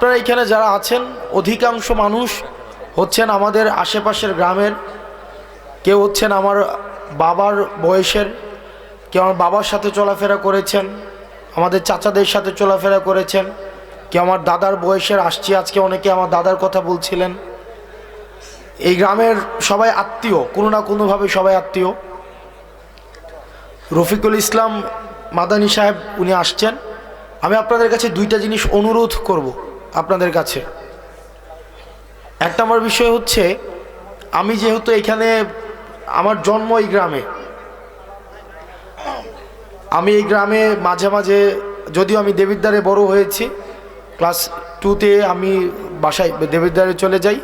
আপনারা এখানে যারা আছেন অধিকাংশ মানুষ হচ্ছেন আমাদের আশেপাশের গ্রামের, কেউ হচ্ছেন আমার বাবার বয়সের, কেউ আমার বাবার সাথে চলাফেরা করেছেন, আমাদের চাচাদের সাথে চলাফেরা করেছেন, কেউ আমার দাদার বয়সের। আসছি আজকে অনেকে আমার দাদার কথা বলছিলেন। এই গ্রামের সবাই আত্মীয়, কোনো না কোনোভাবে সবাই আত্মীয়। রফিকুল ইসলাম মাদানী সাহেব উনি আসছেন। আমি আপনাদের কাছে দুইটা জিনিস অনুরোধ করব আপনাদের কাছে। এক নম্বর বিষয় হচ্ছে, আমি যেহেতু এখানে আমার জন্ম এই গ্রামে, আমি এই গ্রামে মাঝে মাঝে, যদিও আমি দেবিদ্বারে বড় হয়েছি, ক্লাস 2তে আমি বাসায় দেবিদ্বারে চলে যাই,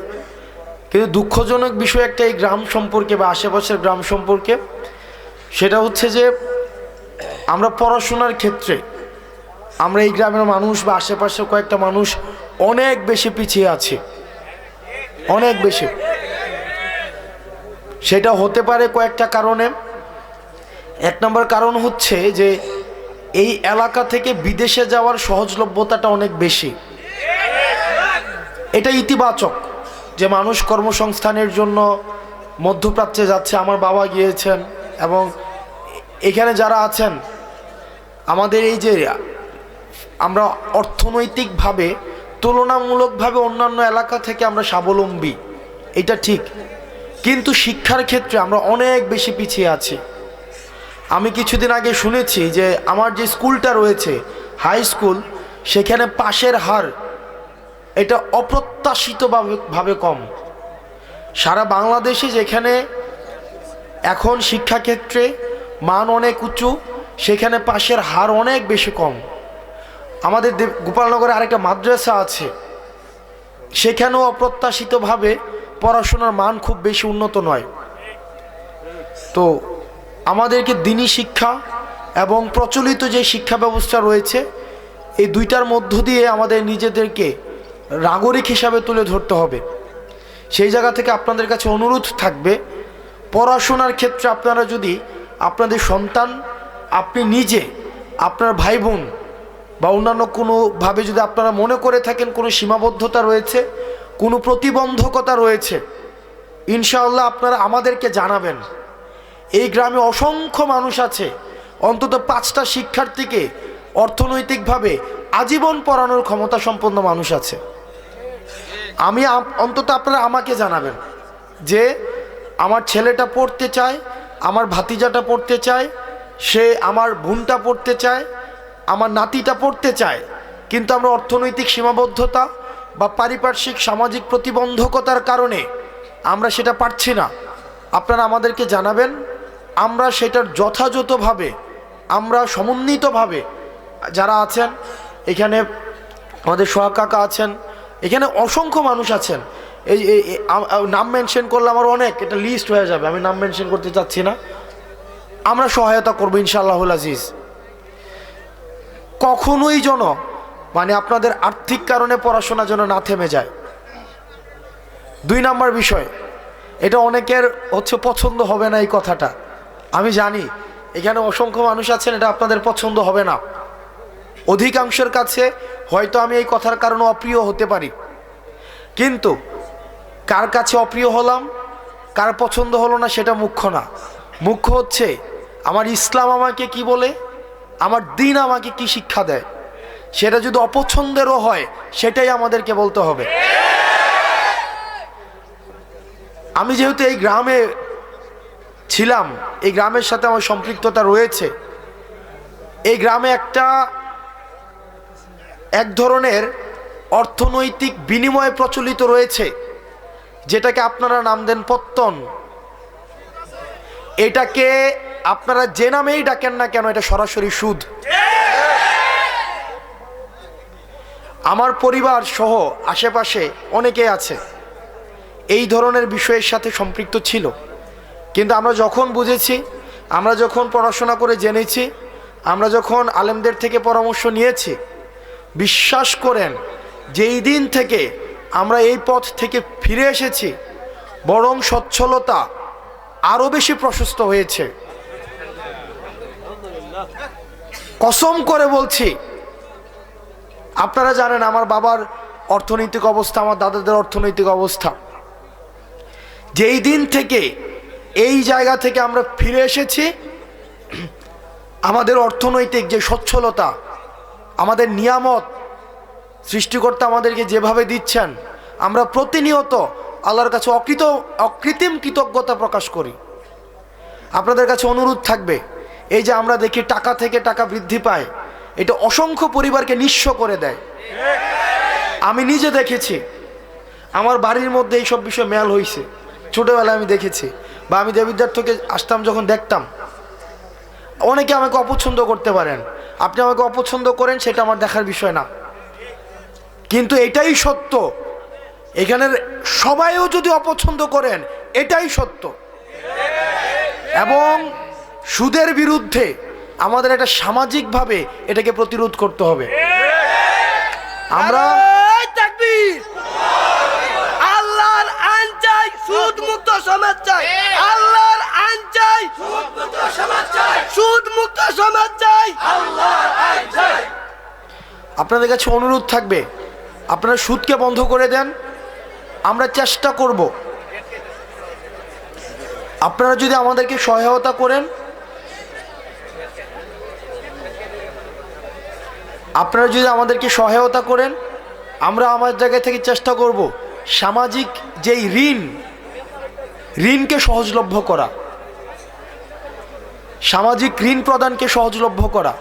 কিন্তু দুঃখজনক বিষয় একটা এই গ্রাম সম্পর্কে বা আশেপাশের গ্রাম সম্পর্কে, সেটা হচ্ছে যে আমরা পড়াশোনার ক্ষেত্রে আমরা এই গ্রামের মানুষ বা আশেপাশের কয়েকটা মানুষ অনেক বেশি পিছিয়ে আছে, অনেক বেশি। সেটা হতে পারে কয়েকটা কারণে। এক নম্বর কারণ হচ্ছে যে এই এলাকা থেকে বিদেশে যাওয়ার সহজলভ্যতাটা অনেক বেশি। এটা ইতিবাচক যে মানুষ কর্মসংস্থানের জন্য মধ্যপ্রাচ্যে যাচ্ছে। আমার বাবা গিয়েছেন, এবং এখানে যারা আছেন আমাদের এই যে আমরা অর্থনৈতিকভাবে তুলনামূলকভাবে অন্যান্য এলাকা থেকে আমরা স্বাবলম্বী, এটা ঠিক, কিন্তু শিক্ষার ক্ষেত্রে আমরা অনেক বেশি পিছিয়ে আছি। আমি কিছুদিন আগে শুনেছি যে আমার যে স্কুলটা রয়েছে হাই স্কুল, সেখানে পাশের হার এটা অপ্রত্যাশিতভাবে কম। সারা বাংলাদেশে যেখানে এখন শিক্ষাক্ষেত্রে মান অনেক উঁচু, সেখানে পাশের হার অনেক বেশি কম। আমাদের গোপালনগরে আরেকটা মাদ্রাসা আছে, সেখানেও অপ্রত্যাশিতভাবে পড়াশোনার মান খুব বেশি উন্নত নয়। তো আমাদেরকে দিনী শিক্ষা এবং প্রচলিত যে শিক্ষা ব্যবস্থা রয়েছে, এই দুইটার মধ্য দিয়ে আমাদের নিজেদেরকে নাগরিক হিসাবে তুলে ধরতে হবে। সেই জায়গা থেকে আপনাদের কাছে অনুরোধ থাকবে, পড়াশোনার ক্ষেত্রে আপনারা যদি আপনাদের সন্তান, আপনি নিজে, আপনার ভাই বোন বা অন্যান্য কোনোভাবে যদি আপনারা মনে করে থাকেন কোনো সীমাবদ্ধতা রয়েছে, কোনো প্রতিবন্ধকতা রয়েছে, ইনশাআল্লাহ আপনারা আমাদেরকে জানাবেন। এই গ্রামে অসংখ্য মানুষ আছে, অন্তত 5টা শিক্ষার্থীকে অর্থনৈতিকভাবে আজীবন পড়ানোর ক্ষমতা সম্পন্ন মানুষ আছে। আমি অন্তত আপনারা আমাকে জানাবেন যে আমার ছেলেটা পড়তে চায়, আমার ভাতিজাটা পড়তে চায়, সে আমার বোনটা পড়তে চায়, আমার নাতিটা পড়তে চায়, কিন্তু আমরা অর্থনৈতিক সীমাবদ্ধতা বা পারিপার্শ্বিক সামাজিক প্রতিবন্ধকতার কারণে আমরা সেটা পারছি না। আপনারা আমাদেরকে জানাবেন, আমরা সেটার যথাযথভাবে, আমরা সমন্বিতভাবে, যারা আছেন এখানে আমাদের সোহাগ কাকা আছেন, এখানে অসংখ্য মানুষ আছেন, এই নাম মেনশন করলে আমার অনেক, এটা লিস্ট হয়ে যাবে, আমি নাম মেনশন করতে চাচ্ছি না। আমরা সহায়তা করবো ইনশাআল্লাহুল আজিজ। কখনোই যেন আপনাদের আর্থিক কারণে পড়াশোনা যেন না থেমে যায়। 2 নম্বর বিষয়, এটা অনেকের হচ্ছে পছন্দ হবে না এই কথাটা, আমি জানি এখানে অসংখ্য মানুষ আছেন, এটা আপনাদের পছন্দ হবে না। অধিকাংশের কাছে হয়তো আমি এই কথার কারণে অপ্রিয় হতে পারি, কিন্তু কার কাছে অপ্রিয় হলাম, কার পছন্দ হলো না সেটা মুখ্য না। মুখ্য হচ্ছে আমার ইসলাম আমাকে কি বলে, আমার দ্বীন আমাকে কি শিক্ষা দেয়। সেটা যদি অপছন্দেরও হয়, সেটাই আমাদেরকে বলতে হবে। আমি যেহেতু এই গ্রামে ছিলাম, এই গ্রামের সাথে আমার সম্পৃক্ততা রয়েছে, এই গ্রামে এক ধরনের অর্থনৈতিক বিনিময় প্রচলিত রয়েছে, যেটাকে আপনারা নাম দেন পত্তন। এটাকে আপনারা যে নামেই ডাকেন না কেন, এটা সরাসরি সুদ। আমার পরিবার সহ আশেপাশে অনেকে আছে এই ধরনের বিষয়ের সাথে সম্পৃক্ত ছিল, কিন্তু আমরা যখন বুঝেছি, আমরা যখন পড়াশোনা করে জেনেছি, আমরা যখন আলেমদের থেকে পরামর্শ নিয়েছি, বিশ্বাস করেন যেই দিন থেকে আমরা এই পথ থেকে ফিরে এসেছি, বরং সচ্ছলতা আরো বেশি প্রশস্ত হয়েছে। কসম করে বলছি, আপনারা জানেন আমার বাবার অর্থনৈতিক অবস্থা, আমার দাদাদের অর্থনৈতিক অবস্থা। যেই দিন থেকে এই জায়গা থেকে আমরা ফিরে এসেছি, আমাদের অর্থনৈতিক যে সচ্ছলতা, আমাদের নিয়ামত সৃষ্টিকর্তা আমাদেরকে যেভাবে দিচ্ছেন, আমরা প্রতিনিয়ত আল্লাহর কাছে অকৃত্রিম কৃতজ্ঞতা প্রকাশ করি। আপনাদের কাছে অনুরোধ থাকবে, এই যে আমরা দেখি টাকা থেকে টাকা বৃদ্ধি পায়, এটা অসংখ্য পরিবারকে নিঃস্ব করে দেয়। আমি নিজে দেখেছি, আমার বাড়ির মধ্যে এইসব বিষয় মেল হয়েছে, ছোটোবেলায় আমি দেখেছি, বা আমি দেবিদ্বার থেকে আসতাম যখন দেখতাম। অনেকে আমাকে অপছন্দ করতে পারেন, আপনি আমাকে অপছন্দ করেন, সেটা আমার দেখার বিষয় না, কিন্তু এটাই সত্য। এখানের সবাইও যদি অপছন্দ করেন, এটাই সত্য। এবং সুদের বিরুদ্ধে আমাদের একটা সামাজিকভাবে এটাকে প্রতিরোধ করতে হবে। আমরা আল্লাহর আইন চাই, সুদ মুক্ত সমাজ চাই। আল্লাহর আইন চাই, সুদ মুক্ত সমাজ চাই। আল্লাহর আইন চাই। আপনাদের কাছে অনুরোধ থাকবে, আপনারা সুদকে বন্ধ করে দেন। আমরা চেষ্টা করব, আপনারা যদি আমাদেরকে সহায়তা করেন, আমরা আমার জায়গা থেকে চেষ্টা করব সামাজিক যেই ঋণকে সহজলভ্য করা, সামাজিক ঋণ প্রদানকে সহজলভ্য করা।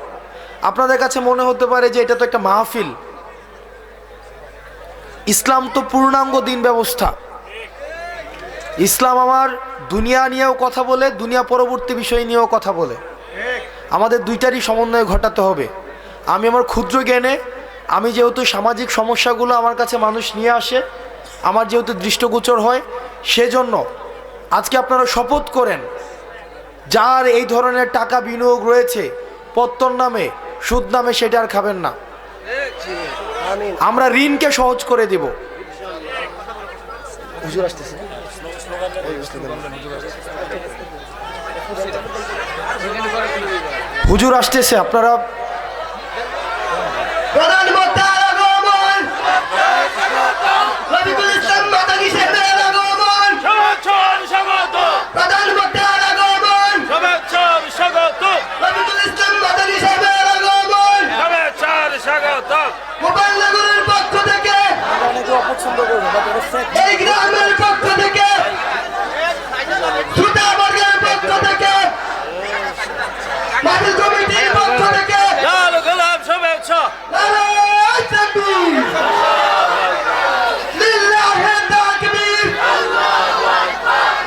আপনাদের কাছে মনে হতে পারে যে এটা তো একটা মাহফিল। ইসলাম তো পূর্ণাঙ্গ দিন ব্যবস্থা। ইসলাম আমার দুনিয়া নিয়েও কথা বলে, দুনিয়া পরবর্তী বিষয় নিয়েও কথা বলে। আমাদের দুইটারই সমন্বয় ঘটাতে হবে। আমি আমার ক্ষুদ্র জ্ঞানে, আমি যেহেতু সামাজিক সমস্যাগুলো আমার কাছে মানুষ নিয়ে আসে, আমার যেহেতু দৃষ্টগোচর হয়, সেজন্য আজকে আপনারা শপথ করেন, যার এই ধরনের টাকা বিনিয়োগ রয়েছে পত্তর নামে, সুদ নামে, সেটা আর খাবেন না। আমরা ঋণকে সহজ করে দেব। হুজুর আসতেছে, আপনারা প্রধানমন্ত্রী আগমন, রবিকুল ইসলাম মাদানী সাহেবের আগমন, প্রধানমন্ত্রী আগমন, রবিকুল ইসলাম মাদানী সাহেবের আগমন, গোপালনগরের পক্ষ থেকে, এই গ্রামের পক্ষ থেকে, সুতাবর্গের পক্ষ থেকে, মাদুর কমিটির পক্ষ থেকে, নারায়ে তাকবীর, লিল্লাহি তাকবীর,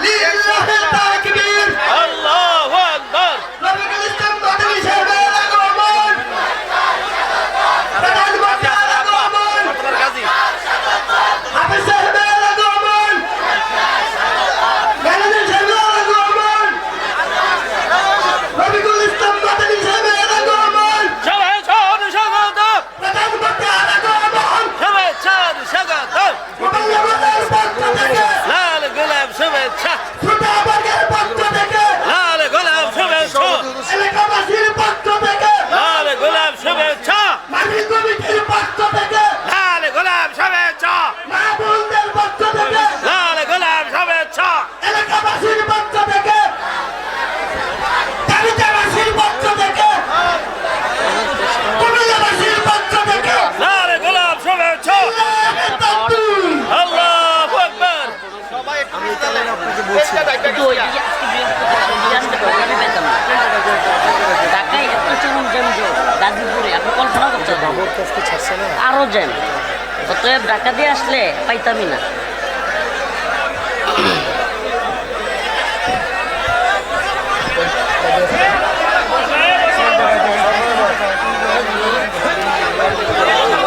লিল্লাহি তাকবীর, আল্লাহু আকবার। রবিকুল ইসলাম মাদানী সাহেবের আগমন, প্রধানমন্ত্রী আগমন, হাফেজ সাহেবের আগমন, ম্যানেজার সাহেবের আগমন, রবিকুল ইসলাম মাদানী সাহেবের আগমন, প্রধানমন্ত্রী আগমন, গোপালনগরের পক্ষ থেকে, সুতাবর্গের পক্ষ থেকে, এলাকাবাসীর পক্ষ থেকে, মাদুর কমিটির পক্ষ থেকে, মা বোনদের পক্ষ থেকে, এলাকাবাসীর পক্ষ থেকে, তালিকাবাসীর পক্ষ থেকে, কুমিল্লাবাসীর পক্ষ থেকে, লিল্লাহি তাকবীর। কিন্তু ওই দিকে আজকে বৃহস্পতিবার আমি পেতাম না। ঢাকায় এত চরম জ্যাম, গাজীপুরে আপনি কল্পনা করতে পারবেন, আরো জ্যাম। অতএব ঢাকা দিয়ে আসলে পাইতামই না।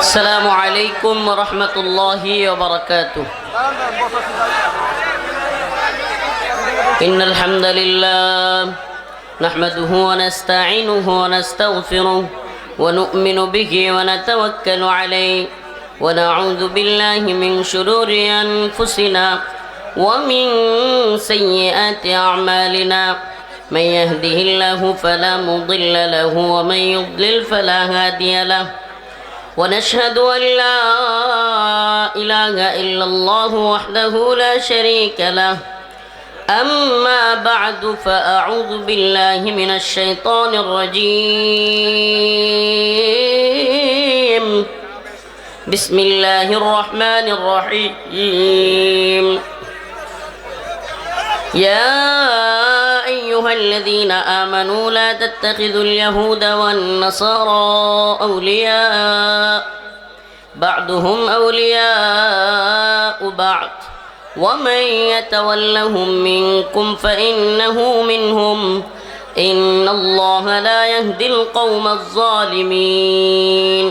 আসসালামু আলাইকুম ওয়া রাহমাতুল্লাহি ওয়া বারাকাতুহু। إن الحمد لله نحمده ونستعينه ونستغفره ونؤمن به ونتوكل عليه ونعوذ بالله من شرور أنفسنا ومن سيئات أعمالنا من يهده الله فلا مضل له ومن يضلل فلا هادي له ونشهد أن لا إله إلا الله وحده لا شريك له أما بعد فأعوذ بالله من الشيطان الرجيم بسم الله الرحمن الرحيم يا أيها الذين آمنوا لا تتخذوا اليهود والنصارى أولياء بعضهم أولياء بعض ومن يتولهم منكم فإنه منهم إن الله لا يهدي القوم الظالمين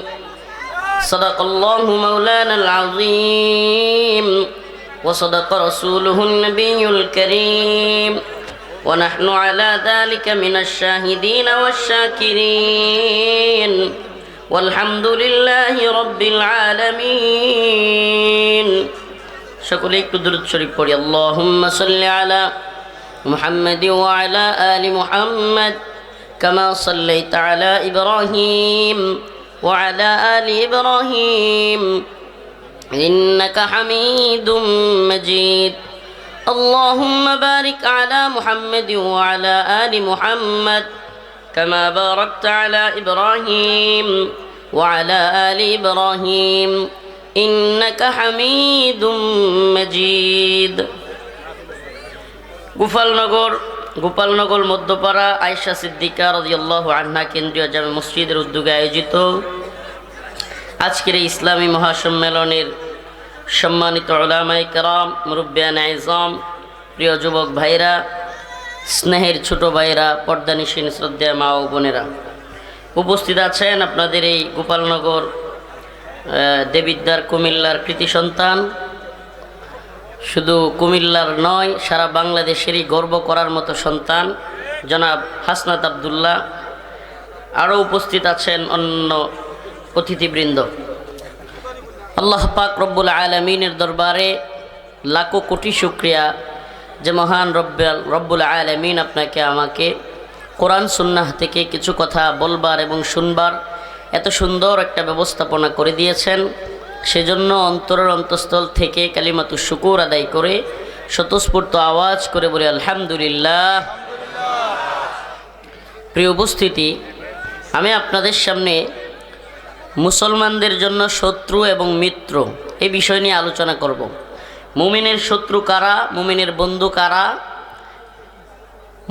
صدق الله مولانا العظيم وصدق رسوله النبي الكريم ونحن على ذلك من الشاهدين والشاكرين والحمد لله رب العالمين সকলে একটু দুরূদ শরীফ পড়ি আল্লাহুম্মা সাল্লি আলা মুহাম্মাদি ওয়া আলা আলি মুহাম্মাদ কামা সাল্লাইতা আলা ইব্রাহিম ওয়া আলা আলি ইব্রাহিম ইন্নাকা হামিদুম মাজিদ اللهم بارك على محمد وعلى آل محمد كما باركت على إبراهيم وعلى آل إبراهيم إنك حميد مجيد গোপালনগর মধ্যপাড়া আয়েশা সিদ্দিকা রাদিয়াল্লাহু আনহা কেন্দ্রীয় জামে মসজিদের উদ্যোগে আয়োজিত আজকের এই ইসলামী মহাসম্মেলনের সম্মানিত উলামায়ে কেরাম, মুরব্বিয়ান আযম, প্রিয় যুবক ভাইরা, স্নেহের ছোট ভাইরা, পর্দানিশীন শ্রদ্ধেয় মা ও বোনেরা, উপস্থিত আছেন আপনাদের এই গোপালনগর দেবিদ্বার কুমিল্লার কৃতি সন্তান, শুধু কুমিল্লার নয় সারা বাংলাদেশেরই গর্ব করার মতো সন্তান জনাব হাসনাত আব্দুল্লাহ। আরও উপস্থিত আছেন অন্য অতিথিবৃন্দ। আল্লাহ পাক রব্বুল আলামিনের দরবারে লাখো কোটি শুকরিয়া যে মহান রব্বুল আলামিন আপনাকে আমাকে কোরআন সুন্নাহ থেকে কিছু কথা বলবার এবং শুনবার এত সুন্দর একটা ব্যবস্থাপনা করে দিয়েছেন। সেজন্য অন্তরের অন্তঃস্থল থেকে কালিমাতুশ শুকুর আদায় করে স্বতঃস্ফূর্ত আওয়াজ করে বলি আলহামদুলিল্লাহ। প্রিয় উপস্থিতি, আমি আপনাদের সামনে মুসলমানদের জন্য শত্রু এবং মিত্র এই বিষয় নিয়ে আলোচনা করব। মুমিনের শত্রু কারা, মুমিনের বন্ধু কারা,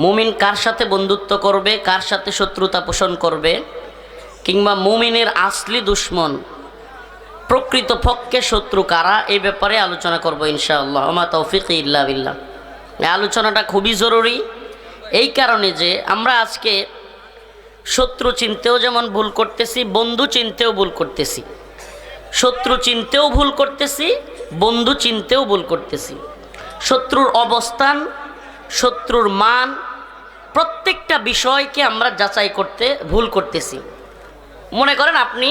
মুমিন কার সাথে বন্ধুত্ব করবে, কার সাথে শত্রুতা পোষণ করবে, কিংবা মুমিনের আসলি দুশ্মন প্রকৃত পক্ষে শত্রু কারা, এই ব্যাপারে আলোচনা করব ইনশাআল্লাহ। ওমা তৌফিকি ইল্লা বিল্লাহ। এই আলোচনাটা খুবই জরুরি এই কারণে যে আমরা আজকে শত্রু চিনতেও যেমন ভুল করতেছি, বন্ধু চিনতেও ভুল করতেছি। শত্রু চিনতেও ভুল করতেছি, বন্ধু চিনতেও ভুল করতেছি। শত্রুর অবস্থান, শত্রুর মান, প্রত্যেকটা বিষয়কে আমরা যাচাই করতে ভুল করতেছি। মনে করেন আপনি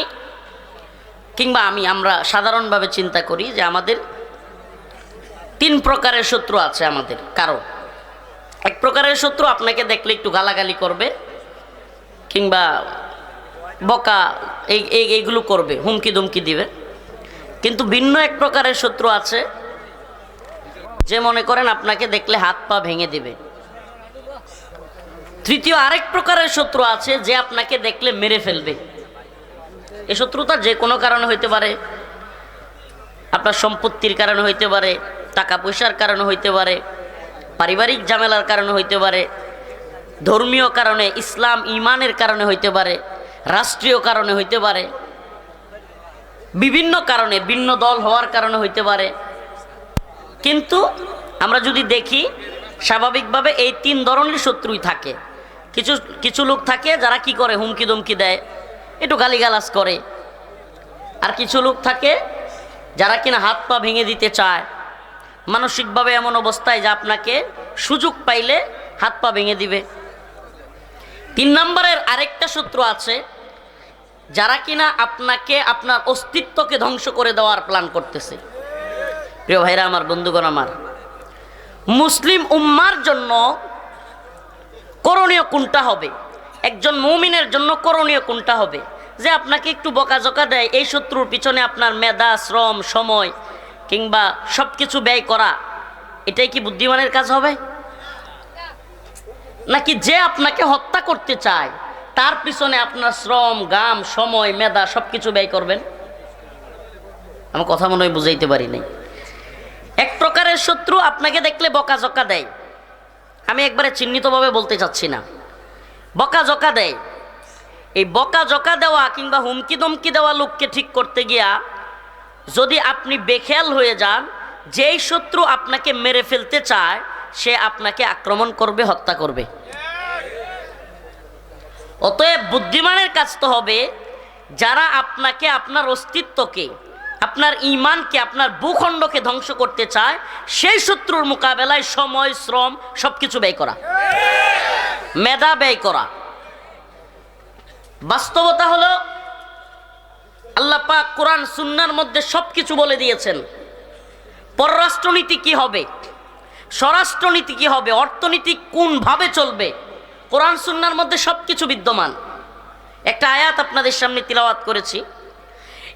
কিংবা আমরা সাধারণভাবে চিন্তা করি যে আমাদের তিন প্রকারের শত্রু আছে আমাদের কারো। এক প্রকারের শত্রু আপনাকে দেখলে একটু গালাগালি করবে কিংবা বকা এইগুলো করবে, হুমকি ধুমকি দিবে। কিন্তু ভিন্ন এক প্রকারের শত্রু আছে যে মনে করেন আপনাকে দেখলে হাত পা ভেঙে দিবে। তৃতীয় আরেক প্রকারের শত্রু আছে যে আপনাকে দেখলে মেরে ফেলবে। এই শত্রুতা যে কোনো কারণে হইতে পারে, আপনার সম্পত্তির কারণে হইতে পারে, টাকা পয়সার কারণে হইতে পারে, পারিবারিক ঝামেলার কারণে হইতে পারে, ধর্মীয় কারণে, ইসলাম ইমানের কারণে হইতে পারে, রাষ্ট্রীয় কারণে হইতে পারে, বিভিন্ন কারণে, ভিন্ন দল হওয়ার কারণে হইতে পারে। কিন্তু আমরা যদি দেখি স্বাভাবিকভাবে এই তিন ধরনের শত্রুই থাকে। কিছু লোক থাকে যারা কি করে, হুমকি ধমকি দেয়, একটু গালিগালাজ করে। আর কিছু লোক থাকে যারা কিনা হাত পা ভেঙে দিতে চায়, মানসিকভাবে এমন অবস্থায় যে আপনাকে সুযোগ পাইলে হাত পা ভেঙে দিবে। তিন নম্বরের আরেকটা শত্রু আছে যারা কিনা আপনাকে, আপনার অস্তিত্বকে ধ্বংস করে দেওয়ার প্ল্যান করতেছে। প্রিয় ভাইরা আমার, বন্ধুগণ আমার, মুসলিম উম্মার জন্য করণীয় কোনটা হবে, একজন মুমিনের জন্য করণীয় কোনটা হবে, যে আপনাকে একটু বকাঝকা দেয়, এই শত্রুর পিছনে আপনার মেধা, শ্রম, সময় কিংবা সব কিছু ব্যয় করা, এটাই কি বুদ্ধিমানের কাজ হবে? নাকি যে আপনাকে হত্যা করতে চায় তার পিছনে আপনার শ্রম, গাম, সময়, মেধা সব কিছু ব্যয় করবেন? আমার কথা মনে হয় বুঝাইতে পারি নাই। এক প্রকারের শত্রু আপনাকে দেখলে বকাঝকা দেয়, আমি একবারে চিহ্নিতভাবে বলতে চাচ্ছি না, বকাঝকা দেয়। এই বকাঝকা দেওয়া কিংবা হুমকি দমকি দেওয়া লোককে ঠিক করতে গিয়া যদি আপনি বেখেয়াল হয়ে যান, যেই শত্রু আপনাকে মেরে ফেলতে চায় সে আপনাকে আক্রমণ করবে, হত্যা করবে। অতএব বুদ্ধিমানের কাজ তো হবে যারা আপনাকে, আপনার অস্তিত্বকে, আপনার ঈমানকে, আপনার ভূখণ্ডকে ধ্বংস করতে চায়, সেই শত্রুর মোকাবেলায় সময়, শ্রম সবকিছু ব্যয় করা, মেধা ব্যয় করা। বাস্তবতা হলো আল্লাহ পাক কোরআন সুন্নাহর মধ্যে সবকিছু বলে দিয়েছেন। পররাষ্ট্রনীতি কি হবে, স্বরাষ্ট্রনীতি কি হবে, অর্থনীতি কোন ভাবে চলবে, কোরআন সুন্নাহর মধ্যে সবকিছু বিদ্যমান। একটা আয়াত আপনাদের সামনে তিলাওয়াত করেছি,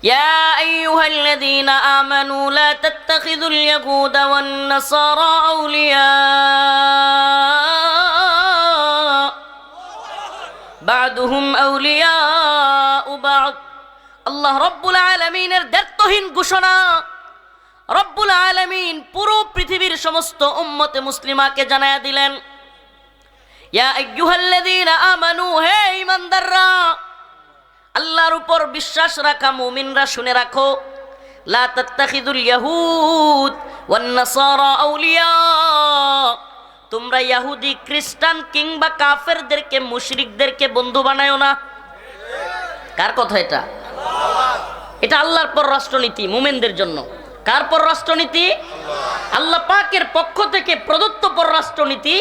ইয়া আইয়ুহাল্লাযীনা আমানু লা তাত্তাখিযুল ইয়াহুদা ওয়ান নাসারা আউলিয়া বা'দুহুম আউলিয়াউ বা'দ। আল্লাহ রাব্বুল আলামিনের দায়িত্বহীন ঘোষণা। রব্বুল আলামিন পুরো পৃথিবীর সমস্ত উম্মতে মুসলিমাকে জানায়া দিলেন, ইয়া আইয়ুহাল্লাযীনা আমানু, হে ঈমানদাররা, আল্লাহর উপর বিশ্বাস রাখা মুমিনরা শুনে রাখো, লা তাত্তাখিযুল ইয়াহুদ ওয়ান নাসারা আউলিয়া, তোমরা ইহুদি, খ্রিস্টান কিংবা কাফেরদেরকে, মুশরিকদেরকে বন্ধু বানায়ো না। কার কথা এটা? এটা আল্লাহর পররাষ্ট্রনীতি মুমিনদের জন্য। কার পররাষ্ট্রনীতি? আল্লাহ পাকের পক্ষ থেকে প্রদত্ত পররাষ্ট্রনীতি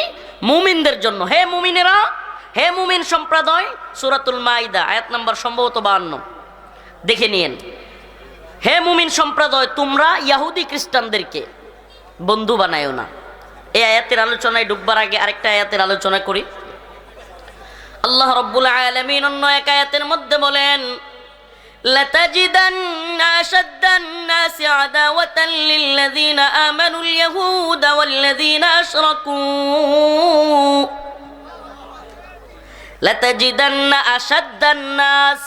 মুমিনদের জন্য। হে মুমিনেরা, হে মুমিন সম্প্রদায়, সূরাতুল মাইদা আয়াত নাম্বার সম্ভবত 52, দেখে নিয়েন। হে মুমিন সম্প্রদায়, তোমরা ইহুদি খ্রিস্টানদেরকে বন্ধু বানায়ো না। এই আয়াতের আলোচনায় ঢুকবার আগে আরেকটা আয়াতের আলোচনা করি। আল্লাহ রাব্বুল আলামিন অন্য এক আয়াতের মধ্যে বলেন, লাতাজিদান্না আশাদ্দান নাসি আদাওয়াতান লিল্লাযীনা আমানুল ইয়াহুদা ওয়াল্লাযীনা আশরাকু, লাতাজিদান্না আশাদ্দান নাস।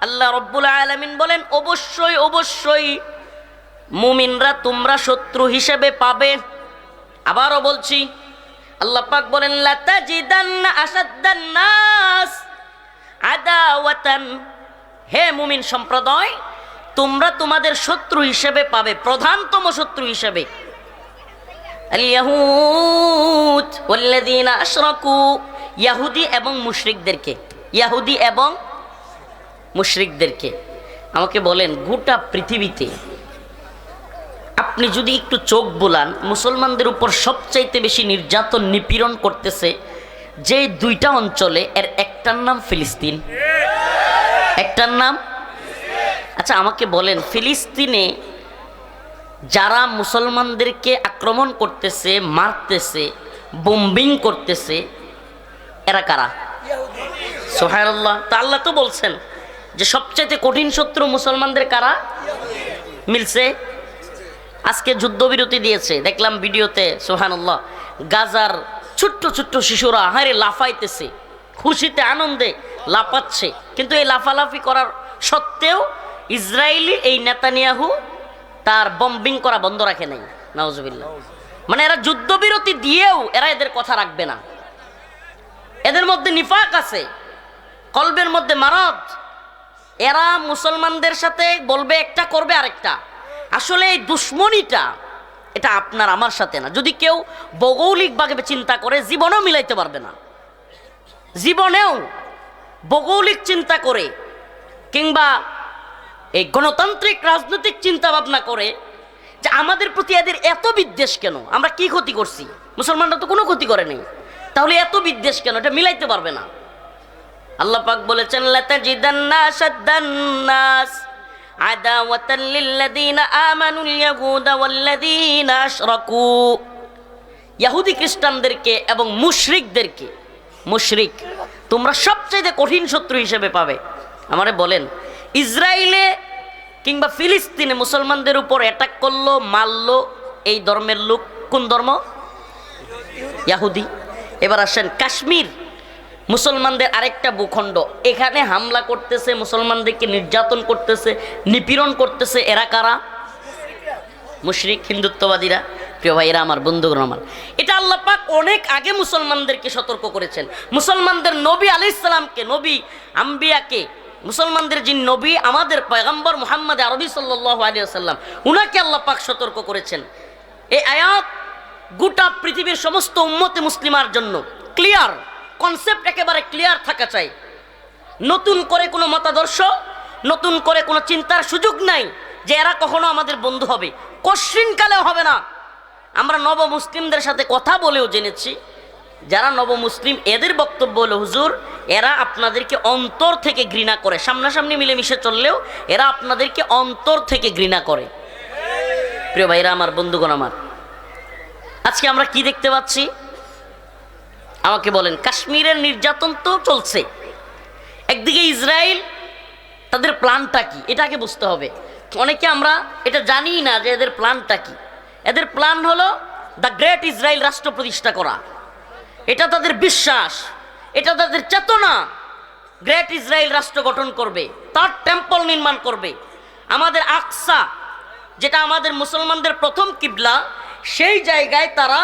আল্লাহ রাব্বুল আলামিন বলেন, অবশ্যই অবশ্যই মুমিনরা তোমরা শত্রু হিসেবে পাবে। আবারও বলছি, আল্লাহ পাক বলেন, লাতাজিদান্না আশাদ্দান নাস আদাওয়াতান, হে মুমিন সম্প্রদায়, তোমরা তোমাদের শত্রু হিসেবে পাবে, প্রধানতম শত্রু হিসেবে, আল ইয়াহুদ ওয়াল্লাযীনা আশরাকু, ইহুদি এবং মুশরিকদেরকে, ইহুদি এবং মুশরিকদেরকে। আমাকে বলেন, গোটা পৃথিবীতে আপনি যদি একটু চোখ বোলান, মুসলমানদের উপর সবচাইতে বেশি নির্যাতন, নিপীড়ন করতেছে যে দুইটা অঞ্চলে, এর একটার নাম ফিলিস্তিন, একটার নাম। আচ্ছা আমাকে বলেন, ফিলিস্তিনে যারা মুসলমানদেরকে আক্রমণ করতেছে, মারতেছে, বোম্বিং করতেছে, এরা কারা? সুবহানাল্লাহ। তা আল্লাহ তো বলছেন যে সবচাইতে কঠিন শত্রু মুসলমানদের কারা? মিলছে। আজকে যুদ্ধবিরতি দিয়েছে, দেখলাম ভিডিওতে, সুবহানাল্লাহ। গাজার ছোট্ট ছোট্ট শিশুরা হারে লাফাইতেছে, খুশিতে আনন্দে লাফাচ্ছে, কিন্তু এই লাফালাফি করার সত্ত্বেও ইসরায়েলি এই নেতানিয়াহু তার বম্বিং করা বন্ধ রাখে নাই। নাউজুবিল্লাহ। মানে এরা যুদ্ধবিরতি দিয়েও এরা এদের কথা রাখবে না। এদের মধ্যে নিফাক আছে, কলবের মধ্যে মারাদ। এরা মুসলমানদের সাথে বলবে একটা, করবে আরেকটা। আসলে এই দুশ্মনীটা এটা আপনার আমার সাথে না। যদি কেউ ভৌগোলিকভাবে চিন্তা করে, জীবনেও মিলাইতে পারবে না। জীবনেও ভৌগোলিক চিন্তা করে কিংবা এই গণতান্ত্রিক রাজনৈতিক চিন্তা ভাবনা করে যে আমাদের প্রতি এদের এত বিদ্বেষ কেন, আমরা কি ক্ষতি করছি? মুসলমানরা তো কোনো ক্ষতি করে নাই, তাহলে এত বিদ্বেষ কেন? এটা মিলাইতে পারবে না। আল্লাহ পাক বলেছেন, লাতাজিদান্না আশাদ্দান নাস আদাওয়াতান লিল্লাযীনা আমানুল ইয়াহুদা ওয়াল্লাযীনা আশরাকু, ইহুদি খ্রিস্টানদেরকে এবং মুশরিকদেরকে, মুশরিক তোমরা সবচেয়ে কঠিন শত্রু হিসেবে পাবে। আমারে বলেন, ইসরায়েলে কিংবা ফিলিস্তিনে মুসলমানদের উপর অ্যাটাক করলো, মারলো এই ধর্মের লোক। কোন ধর্ম? ইহুদি। এবার আসেন কাশ্মীর, মুসলমানদের আরেকটা ভূখণ্ড, এখানে হামলা করতেছে, মুসলমানদেরকে নির্যাতন করতেছে, নিপীড়ন করতেছে। এরা কারা? মুশরিক, হিন্দুত্ববাদীরা। প্রিয় ভাইরা আমার, বন্ধুগণ আমার, এটা আল্লাহ পাক অনেক আগে মুসলমানদেরকে সতর্ক করেছেন। মুসলমানদের নবী আলাইহিস সালামকে, নবী আম্বিয়াকে, মুসলমানদের যিনি নবী, আমাদের পয়গম্বর মুহাম্মদ আরবি সাল্লাল্লাহু আলাইহি ওয়াসাল্লাম, উনাকে আল্লাহ পাক সতর্ক করেছেন। এই আয়াত গোটা পৃথিবীর সমস্ত উম্মতে মুসলিমার জন্য ক্লিয়ার কনসেপ্ট, একেবারে ক্লিয়ার থাকা চাই। নতুন করে কোনো মতাদর্শ, নতুন করে কোনো চিন্তার সুযোগ নাই যে এরা কখনো আমাদের বন্ধু হবে, কশ্চিনকালেও হবে না। আমরা নব মুসলিমদের সাথে কথা বলেও জেনেছি, যারা নব মুসলিম, এদের বক্তব্য হলো, হুজুর এরা আপনাদেরকে অন্তর থেকে ঘৃণা করে। সামনাসামনি মিলেমিশে চললেও এরা আপনাদেরকে অন্তর থেকে ঘৃণা করে। প্রিয় ভাইরা আমার, বন্ধুগণ আমার, আজকে আমরা কি দেখতে পাচ্ছি? আমাকে বলেন, কাশ্মীরের নির্যাতন তো চলছে, একদিকে ইসরায়েল, তাদের প্ল্যানটা কি এটাকে বুঝতে হবে। অনেকে আমরা এটা জানি না যে এদের প্ল্যানটা কি। এদের প্ল্যান হলো দ্য গ্রেট ইসরায়েল রাষ্ট্র প্রতিষ্ঠা করা। এটা তাদের বিশ্বাস, এটা তাদের চেতনা। গ্রেট ইসরায়েল রাষ্ট্র গঠন করবে, তার টেম্পল নির্মাণ করবে। আমাদের আকসা, যেটা আমাদের মুসলমানদের প্রথম কিবলা, সেই জায়গায় তারা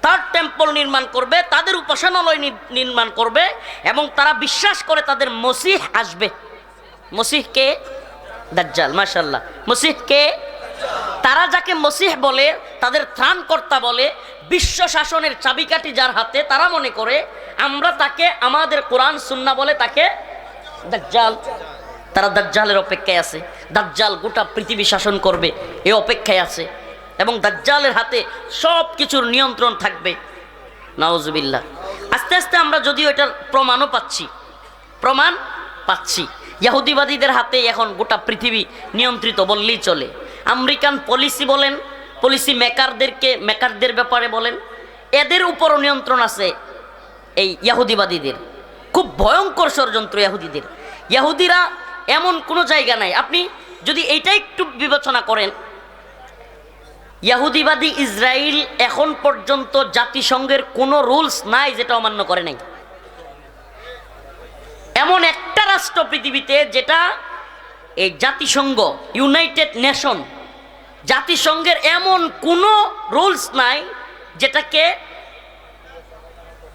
তার টেম্পল নির্মাণ করবে, তাদের উপাসনালয় নির্মাণ করবে, এবং তারা বিশ্বাস করে তাদের মসিহ আসবে। মসিহ কে? দাজ্জাল। মাশাআল্লাহ। মসিহ কে? তারা যাকে মসিহ বলে, তাদের ত্রাণকর্তা বলে, বিশ্ব শাসনের চাবিকাঠি যার হাতে, তারা মনে করে আমরা তাকে, আমাদের কোরআন সুন্নাহ বলে তাকে দাজ্জাল। তারা দাজ্জালের অপেক্ষায় আছে। দাজ্জাল গোটা পৃথিবী শাসন করবে, এই অপেক্ষায় আছে, এবং দাজ্জালের হাতে সব কিছুর নিয়ন্ত্রণ থাকবে। নাউজুবিল্লাহ। আস্তে আস্তে আমরা যদিও এটার প্রমাণ পাচ্ছি। ইহুদিবাদীদের হাতে এখন গোটা পৃথিবী নিয়ন্ত্রিত বললেই চলে। আমেরিকান পলিসি বলেন, পলিসি মেকারদের ব্যাপারে বলেন, এদের উপরও নিয়ন্ত্রণ আছে এই ইহুদিবাদীদের। খুব ভয়ঙ্কর ষড়যন্ত্র ইহুদিদের। ইহুদিরা এমন কোনো জায়গা নাই, আপনি যদি এইটা একটু বিবেচনা করেন, ইহুদিবাদী ইসরায়েল এখন পর্যন্ত জাতিসংঘের কোনো রুলস নাই যেটা অমান্য করে নাই। এমন একটা রাষ্ট্র পৃথিবীতে যেটা এই জাতিসংঘ, ইউনাইটেড নেশন, জাতিসংঘের এমন কোনো রুলস নাই যেটাকে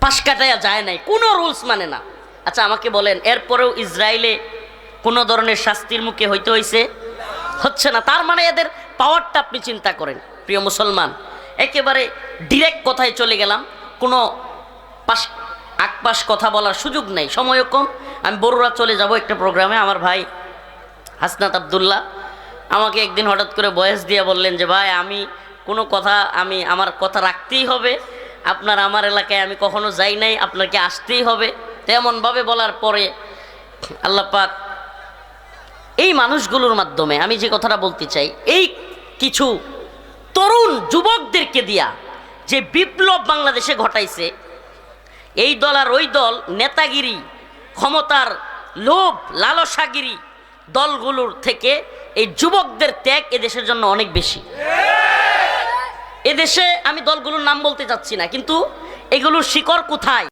পাশ কাটায়া যায় নাই, কোনো রুলস মানে না। আচ্ছা আমাকে বলেন, এরপরেও ইসরায়েলে কোনো ধরনের শাস্তির মুখে হচ্ছে না। তার মানে এদের পাওয়ারটা আপনি চিন্তা করেন। প্রিয় মুসলমান, একেবারে ডিরেক্ট কথায় চলে গেলাম, কোনো আকপাশ কথা বলার সুযোগ নেই, সময়ও কম। আমি বড়ুরা চলে যাব একটা প্রোগ্রামে। আমার ভাই হাসনাত আব্দুল্লাহ আমাকে একদিন হঠাৎ করে ভয়েস দিয়ে বললেন যে ভাই, আমি কোনো কথা, আমার কথা রাখতেই হবে, আপনার আমার এলাকায় আমি কখনো যাই নাই, আপনাকে আসতেই হবে। তেমনভাবে বলার পরে আল্লাহ পাক এই মানুষগুলোর মাধ্যমে, আমি যে কথাটা বলতে চাই, এই কিছু তরুণ যুবকদেরকে দিয়া যে বিপ্লব বাংলাদেশে ঘটাইছে, এই দল আর ওই দল, নেতাগিরি, ক্ষমতার লোভ, লালসাগিরি দলগুলোর থেকে এই যুবকদের ত্যাগ এদেশের জন্য অনেক বেশি। এদেশে আমি দলগুলোর নাম বলতে চাচ্ছি না, কিন্তু এগুলোর শিকড় কোথায়?